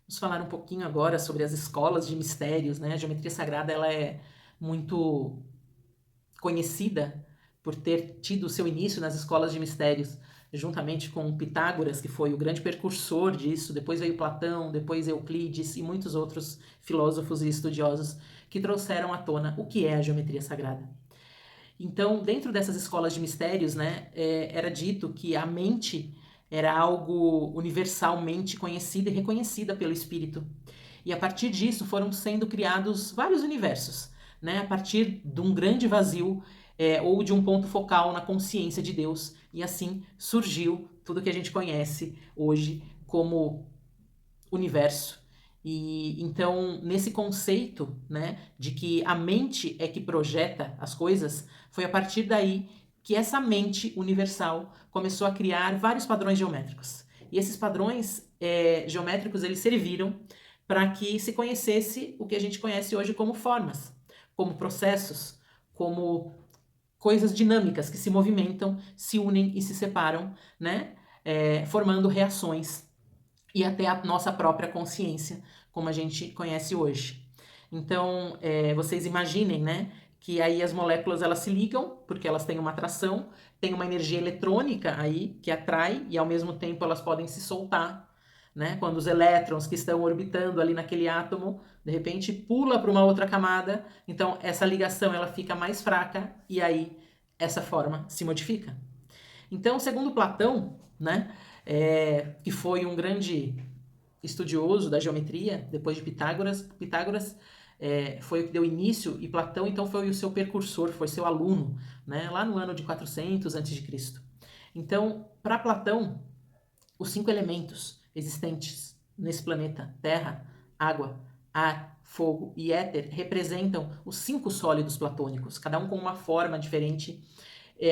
Vamos falar um pouquinho agora sobre as escolas de mistérios, né? A geometria sagrada ela é muito conhecida por ter tido seu início nas escolas de mistérios, juntamente com Pitágoras, que foi o grande precursor disso. Depois veio Platão, depois Euclides e muitos outros filósofos e estudiosos que trouxeram à tona o que é a geometria sagrada. Então, dentro dessas escolas de mistérios, né, era dito que a mente era algo universalmente conhecida e reconhecida pelo espírito. E a partir disso foram sendo criados vários universos, né, a partir de um grande vazio ou de um ponto focal na consciência de Deus. E assim surgiu tudo que a gente conhece hoje como universo. E então, nesse conceito, né, de que a mente é que projeta as coisas, foi a partir daí que essa mente universal começou a criar vários padrões geométricos. E esses padrões geométricos eles serviram para que se conhecesse o que a gente conhece hoje como formas, como processos, como coisas dinâmicas que se movimentam, se unem e se separam, né, formando reações e até a nossa própria consciência, como a gente conhece hoje. Então, vocês imaginem, né, que aí as moléculas elas se ligam porque elas têm uma atração, tem uma energia eletrônica aí que atrai e ao mesmo tempo elas podem se soltar, né? Quando os elétrons que estão orbitando ali naquele átomo, de repente pula para uma outra camada, então essa ligação ela fica mais fraca e aí essa forma se modifica. Então, segundo Platão, né, que foi um grande estudioso da geometria, depois de Pitágoras foi o que deu início, e Platão então foi o seu precursor, foi seu aluno, né, lá no ano de 400 a.C. Então, para Platão, os 5 elementos existentes nesse planeta, terra, água, ar, fogo e éter, representam os 5 sólidos platônicos, cada um com uma forma diferente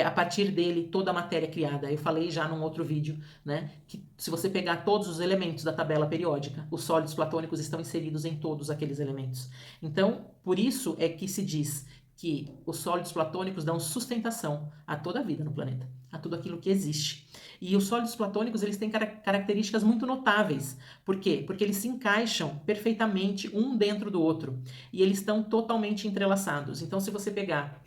a partir dele toda a matéria criada. Eu falei já num outro vídeo, né, que se você pegar todos os elementos da tabela periódica, os sólidos platônicos estão inseridos em todos aqueles elementos. Então, por isso é que se diz que os sólidos platônicos dão sustentação a toda a vida no planeta, a tudo aquilo que existe. E os sólidos platônicos, eles têm características muito notáveis. Por quê? Porque eles se encaixam perfeitamente um dentro do outro. E eles estão totalmente entrelaçados. Então, se você pegar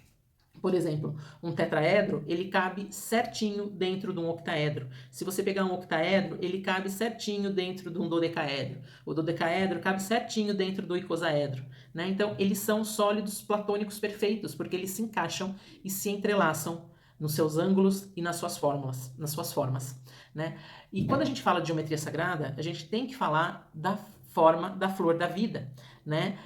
por exemplo, um tetraedro, ele cabe certinho dentro de um octaedro. Se você pegar um octaedro, ele cabe certinho dentro de um dodecaedro. O dodecaedro cabe certinho dentro do icosaedro, né? Então, eles são sólidos platônicos perfeitos, porque eles se encaixam e se entrelaçam nos seus ângulos e nas suas fórmulas, nas suas formas, né? E quando a gente fala de geometria sagrada, a gente tem que falar da forma da flor da vida, né?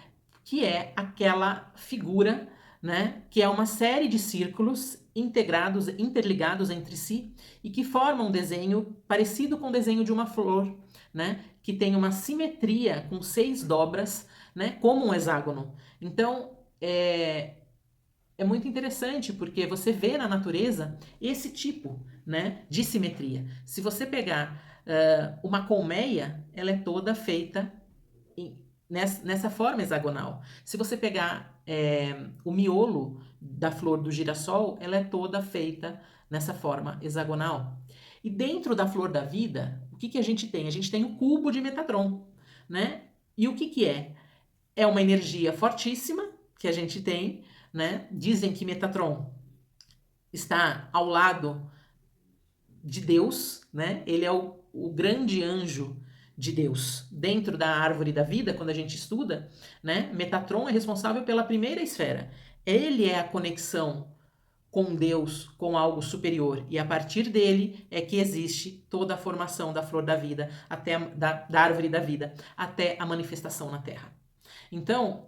Que é aquela figura, né, que é uma série de círculos integrados, interligados entre si e que formam um desenho parecido com o desenho de uma flor, né, que tem uma simetria com 6 dobras, né, como um hexágono. Então, é muito interessante porque você vê na natureza esse tipo, né, de simetria. Se você pegar uma colmeia, ela é toda feita nessa forma hexagonal. Se você pegar o miolo da flor do girassol, ela é toda feita nessa forma hexagonal. E dentro da flor da vida, o que, que a gente tem? A gente tem o cubo de Metatron, né? E o que, que é? É uma energia fortíssima que a gente tem, né? Dizem que Metatron está ao lado de Deus, né? Ele é o grande anjo de Deus. Dentro da árvore da vida, quando a gente estuda, né? Metatron é responsável pela primeira esfera. Ele é a conexão com Deus, com algo superior. E a partir dele é que existe toda a formação da flor da vida, até da árvore da vida, até a manifestação na Terra. Então,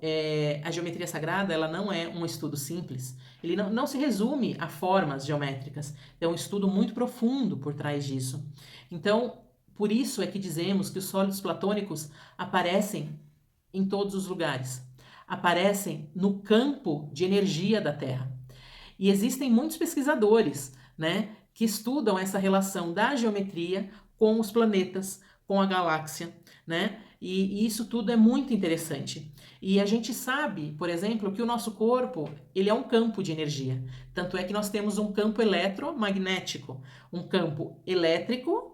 a geometria sagrada ela não é um estudo simples. Ele não se resume a formas geométricas. É um estudo muito profundo por trás disso. Então, por isso é que dizemos que os sólidos platônicos aparecem em todos os lugares. Aparecem no campo de energia da Terra. E existem muitos pesquisadores, né, que estudam essa relação da geometria com os planetas, com a galáxia, né? E isso tudo é muito interessante. E a gente sabe, por exemplo, que o nosso corpo, ele é um campo de energia. Tanto é que nós temos um campo eletromagnético, um campo elétrico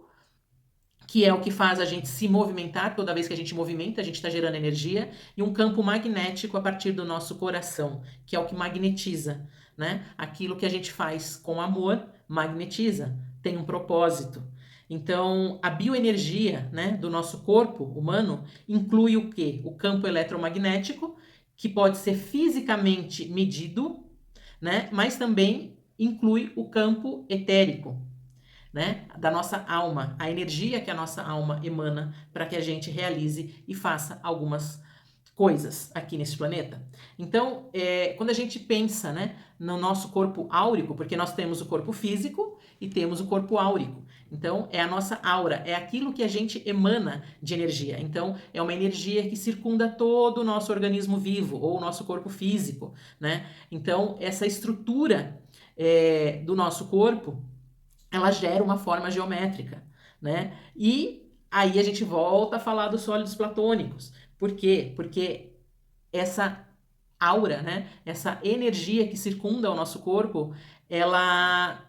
que é o que faz a gente se movimentar. Toda vez que a gente movimenta, a gente está gerando energia, e um campo magnético a partir do nosso coração, que é o que magnetiza, né? Aquilo que a gente faz com amor magnetiza, tem um propósito. Então, a bioenergia, né, do nosso corpo humano inclui o quê? O campo eletromagnético, que pode ser fisicamente medido, né, mas também inclui o campo etérico, né, da nossa alma, a energia que a nossa alma emana para que a gente realize e faça algumas coisas aqui nesse planeta. Então, quando a gente pensa, né, no nosso corpo áurico, porque nós temos o corpo físico e temos o corpo áurico. Então, é a nossa aura, é aquilo que a gente emana de energia. Então, é uma energia que circunda todo o nosso organismo vivo, ou o nosso corpo físico, né? Então, essa estrutura do nosso corpo, ela gera uma forma geométrica, né? E aí a gente volta a falar dos sólidos platônicos. Por quê? Porque essa aura, né? Essa energia que circunda o nosso corpo, ela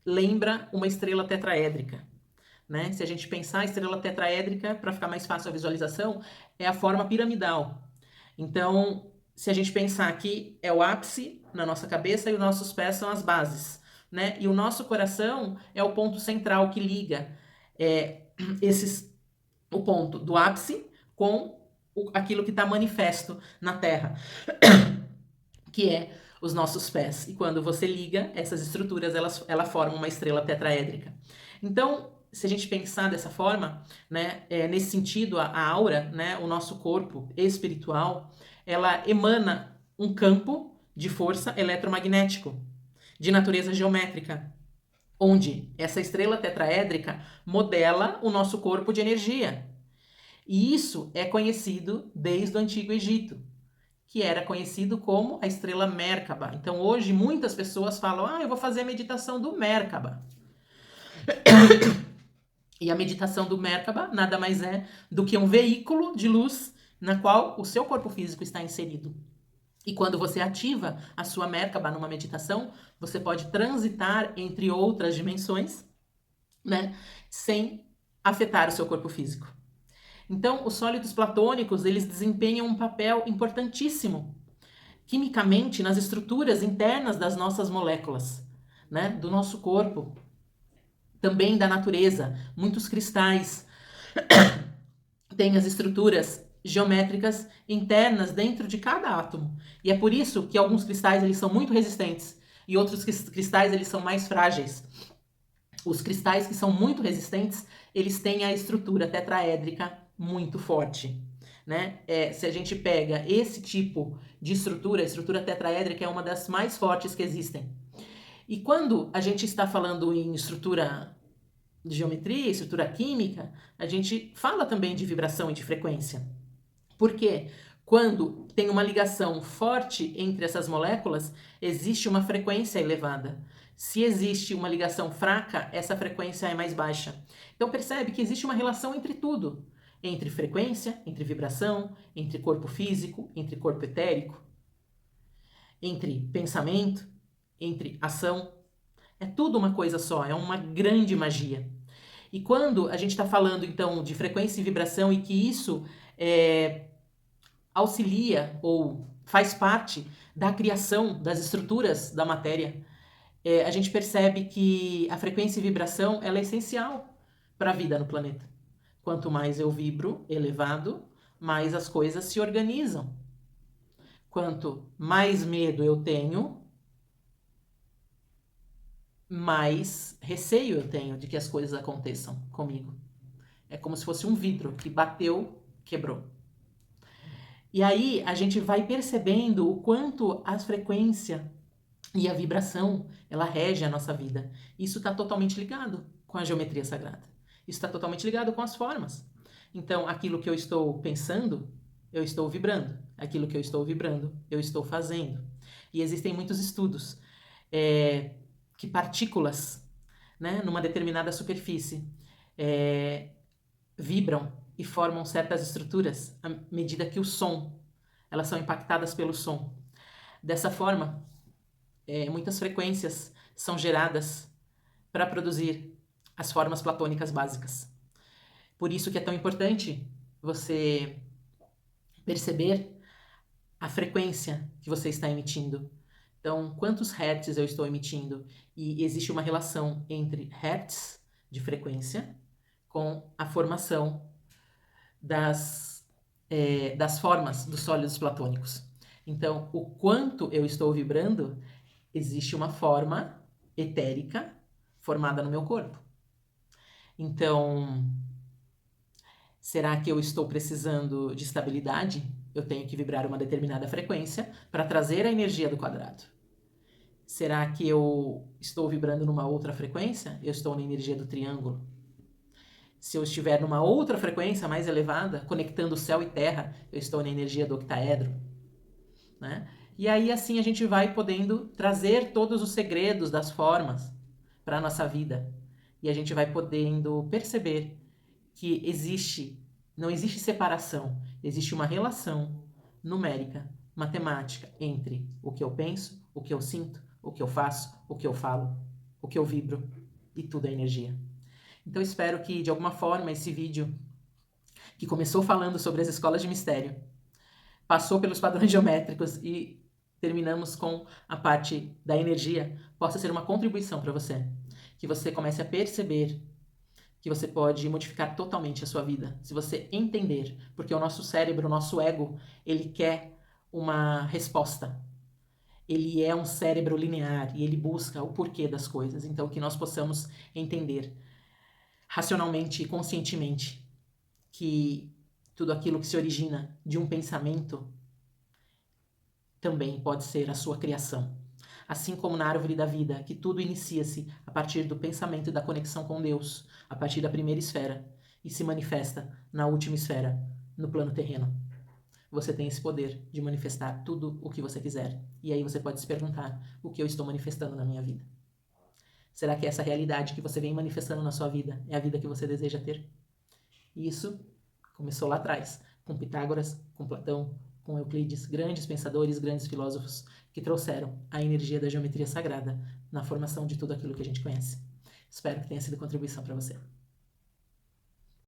lembra uma estrela tetraédrica, né? Se a gente pensar a estrela tetraédrica, para ficar mais fácil a visualização, é a forma piramidal. Então, se a gente pensar que é o ápice na nossa cabeça e os nossos pés são as bases, né? E o nosso coração é o ponto central que liga o ponto do ápice com aquilo que está manifesto na Terra, que é os nossos pés. E quando você liga essas estruturas, ela forma uma estrela tetraédrica. Então, se a gente pensar dessa forma, né, nesse sentido, a aura, né, o nosso corpo espiritual, ela emana um campo de força eletromagnético, de natureza geométrica, onde essa estrela tetraédrica modela o nosso corpo de energia. E isso é conhecido desde o Antigo Egito, que era conhecido como a estrela Merkaba. Então hoje muitas pessoas falam, eu vou fazer a meditação do Merkaba. E a meditação do Merkaba nada mais é do que um veículo de luz na qual o seu corpo físico está inserido. E quando você ativa a sua Merkaba numa meditação, você pode transitar entre outras dimensões, né, sem afetar o seu corpo físico. Então, os sólidos platônicos, eles desempenham um papel importantíssimo quimicamente nas estruturas internas das nossas moléculas, né, do nosso corpo, também da natureza. Muitos cristais têm as estruturas geométricas internas dentro de cada átomo. E é por isso que alguns cristais eles são muito resistentes e outros cristais eles são mais frágeis. Os cristais que são muito resistentes, eles têm a estrutura tetraédrica muito forte, né? Se a gente pega esse tipo de estrutura, a estrutura tetraédrica é uma das mais fortes que existem. E quando a gente está falando em estrutura de geometria, estrutura química, a gente fala também de vibração e de frequência. Por quê? Quando tem uma ligação forte entre essas moléculas, existe uma frequência elevada. Se existe uma ligação fraca, essa frequência é mais baixa. Então percebe que existe uma relação entre tudo. Entre frequência, entre vibração, entre corpo físico, entre corpo etérico, entre pensamento, entre ação. É tudo uma coisa só, é uma grande magia. E quando a gente está falando, então, de frequência e vibração e que isso auxilia ou faz parte da criação das estruturas da matéria, a gente percebe que a frequência e vibração ela é essencial para a vida no planeta. Quanto mais eu vibro elevado, mais as coisas se organizam. Quanto mais medo eu tenho, mais receio eu tenho de que as coisas aconteçam comigo. É como se fosse um vidro que bateu, quebrou. E aí a gente vai percebendo o quanto a frequência e a vibração, ela rege a nossa vida. Isso está totalmente ligado com a geometria sagrada. Isso está totalmente ligado com as formas. Então, aquilo que eu estou pensando, eu estou vibrando. Aquilo que eu estou vibrando, eu estou fazendo. E existem muitos estudos que partículas, né, numa determinada superfície, vibram e formam certas estruturas à medida que o som, elas são impactadas pelo som. Dessa forma, muitas frequências são geradas para produzir as formas platônicas básicas. Por isso que é tão importante você perceber a frequência que você está emitindo. Então, quantos hertz eu estou emitindo? E existe uma relação entre hertz de frequência com a formação das formas dos sólidos platônicos. Então, o quanto eu estou vibrando, existe uma forma etérica formada no meu corpo. Então, será que eu estou precisando de estabilidade? Eu tenho que vibrar uma determinada frequência para trazer a energia do quadrado. Será que eu estou vibrando numa outra frequência? Eu estou na energia do triângulo. Se eu estiver numa outra frequência mais elevada, conectando céu e terra, eu estou na energia do octaedro, né? E aí assim a gente vai podendo trazer todos os segredos das formas para a nossa vida. E a gente vai podendo perceber que não existe separação, existe uma relação numérica, matemática entre o que eu penso, o que eu sinto, o que eu faço, o que eu falo, o que eu vibro, e tudo é energia. Então espero que de alguma forma esse vídeo, que começou falando sobre as escolas de mistério, passou pelos padrões geométricos e terminamos com a parte da energia, possa ser uma contribuição para você. Que você comece a perceber que você pode modificar totalmente a sua vida, se você entender, porque o nosso cérebro, o nosso ego, ele quer uma resposta. Ele é um cérebro linear e ele busca o porquê das coisas. Então, que nós possamos entender racionalmente e conscientemente que tudo aquilo que se origina de um pensamento também pode ser a sua criação. Assim como na árvore da vida, que tudo inicia-se a partir do pensamento e da conexão com Deus, a partir da primeira esfera, e se manifesta na última esfera, no plano terreno. Você tem esse poder de manifestar tudo o que você quiser. E aí você pode se perguntar, o que eu estou manifestando na minha vida? Será que essa realidade que você vem manifestando na sua vida é a vida que você deseja ter? E isso começou lá atrás, com Pitágoras, com Platão, com Euclides, grandes pensadores, grandes filósofos que trouxeram a energia da geometria sagrada na formação de tudo aquilo que a gente conhece. Espero que tenha sido contribuição para você.